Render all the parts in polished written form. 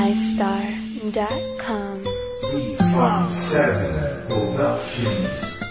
iStar.com. 357 Productions.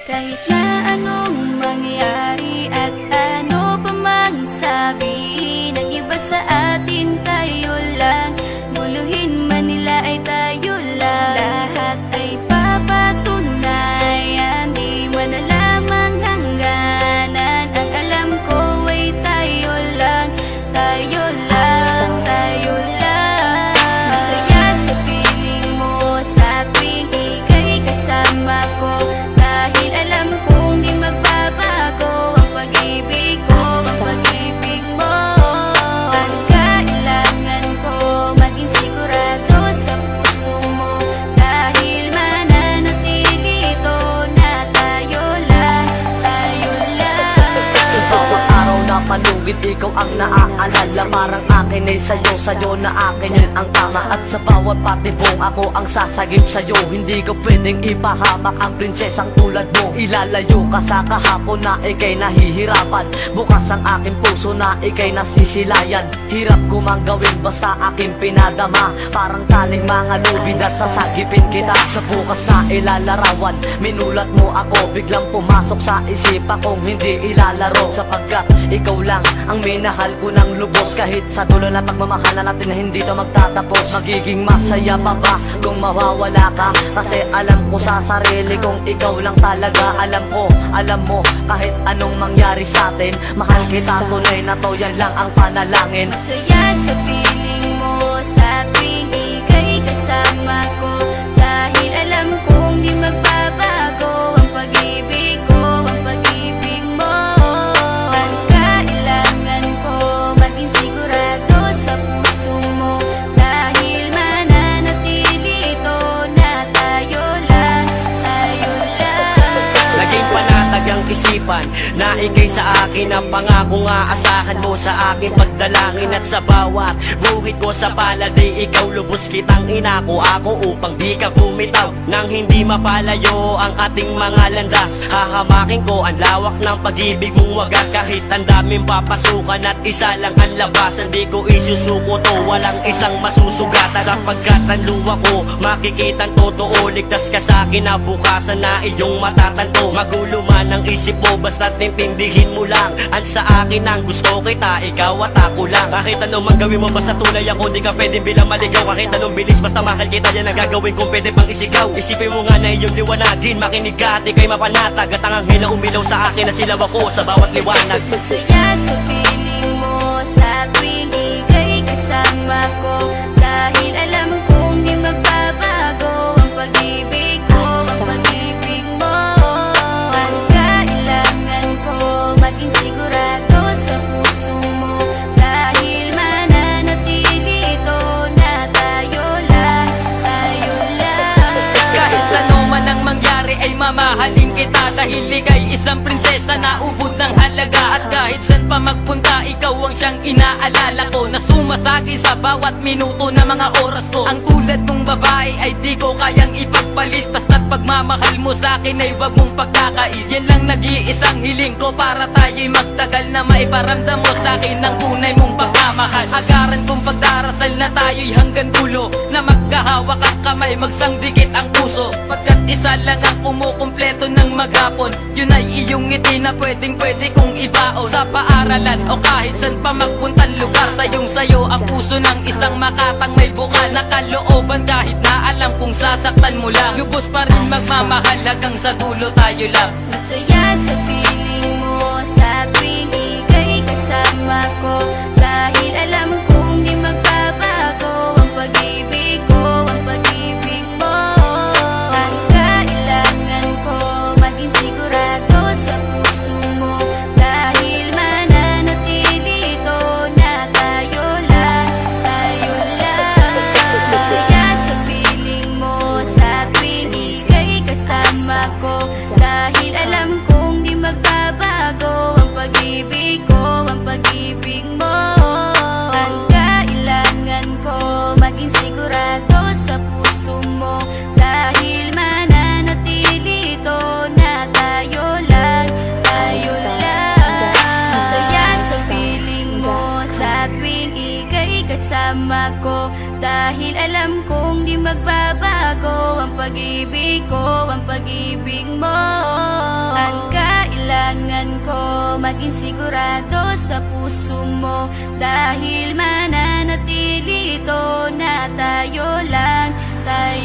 Kahit na anong mangyari at ano pa mang sabi ng iba sa atin, tayo lang. Guluhin man nila ay tayo lang. Lahat ay papatunayan, di man alamang hangganan. Ang alam ko ay tayo lang, tayo lang, tayo lang. Masaya sa piling mo sa tuwing ika'y kasama ko, dahil alam kong di magbabago ang pag-ibig ko, ang pag-ibig mo. Ang kailangan ko maging sigurado sa puso mo, dahil mananatili ito na tayo lang, tayo lang. Sa bawat araw na palugit, ikaw ang naaalala. Parang akin ay sa'yo, sa'yo na akin yun ang tama. At sa bawat patibong ako ang sasagip sa'yo. Hindi ko pwedeng ipahamak ang prinsesang tulad mo. Ilalayo ka sa kahapon na ikay nahihirapan. Bukas ang aking puso na ikay nasisilayan. Hirap ko mang gawin basta aking pinadama. Parang taling mga lubid at sasagipin kita. Sa bukas na ilalarawan, minulat mo ako. Biglang pumasok sa isipa kong hindi ilalaro. Sapagkat ikaw lang ang minahal ko ng lubos. Kahit sa dulo na pagmamahalan natin na hindi to magtatapos. Magiging masaya pa ba kung mawawala ka? Kasi alam ko sa sarili kong ikaw lang talaga. Alam ko, alam mo, kahit anong mangyari sa atin, mahal kita, tunay na to, yan lang ang panalangin. Masaya sa piling mo sa tuwing ika'y kasama ko, dahil alam kong di magbabago ang pag-ibig ko, ang pag-ibig mo. Ang kailangan ko maging sigurado sa puso mo, dahil mananatili ito na tayo lang, tayo lang. Naging panatag ang isipan na ikay sa akin ang pangako nga asahan mo sa akin pagdalangin. At sa bawat buhit ko sa palad ay ikaw lubos kitang inako ako upang di ka bumitaw nang hindi mapalayo ang ating mga landas. Hahamakin ko ang lawak ng pag-ibig mong wagas. Kahit ang daming papasukan at isa lang ang labasan, di ko isusuko to, walang isang masusugatan. Sapagkat ang luwa ko makikitang totoo, ligtas ka sa akin na bukasan na iyong matatanto. Magulo man ang isip mo, basta't intindihin mo lang ang sa akin ang gusto kita, ikaw at ako lang. Kahit anong man gawin mo, basta tunay ako, di ka pwedeng bilang maligaw. Kahit anong bilis, basta mahal kita, yan ang gagawin kung pwede pang isigaw. Isipin mo nga na iyong liwanagin, makinig ka at ikay mapanatag. At ang anghel na umilaw sa akin na silaw ako sa bawat liwanag. Masaya sa piling mo sa tuwing ika'y kasama ko, dahil alam kong di magbabago ang pag-ibig ko, ang pag-ibig mo. Ang kailangan ko maging sigurado sa puso mo, dahil mananatili ito na tayo lang, tayo lang. Kahit ano man ang mangyari ay mamahalin kita, dahil ika'y isang prinsesa na ubod ng halaga. At kahit saan pa magpunta, ikaw ang siyang inaalala ko, na sumasagi sa bawat minuto na mga oras ko. Ang tulad mong babae ay di ko kayang ipagpalit, basta't pagmamahal mo sa akin ay wag mong pagkakait. Yan lang nag-iisang hiling ko para tayo'y magtagal, na maiparamdam mo sa akin ang tunay mong pagmamahal. Agaran kong pagdarasal na tayo'y hanggang dulo, na magkahawak ang kamay, magsangdikit ang puso. Pagkat isa lang ang kumukumpleto ng maghapon, yun ay iyong ngiti na pwedeng pwede kong ibaon. Sa paaralan o kahit saan pa magpuntang lugar, sayong sayo ang puso ng isang makatang may bukal na kalooban. Kahit na alam kung sasaktan mo lang, lubos pa rin magmamahal hanggang sa dulo tayo lang. Masaya sa piling mo sa tuwing ika'y kasama ko, dahil alam kong di magbabago ang pag-ibig ko, ang pag-ibig mo. Ang kailangan ko maging sigurado sa puso mo, dahil mananatili ito na tayo lang, tayo lang. Masaya sa piling mo sa tuwing ika'y kasama ko, dahil alam kong di magbabago ang pag-ibig ko, ang pag-ibig mo. Ang kasama ko. Dahil alam kong di magbabago ang pag-ibig ko, ang pag-ibig mo. Ang kailangan ko, maging sigurado sa puso mo. Dahil mananatili ito na tayo lang, tayo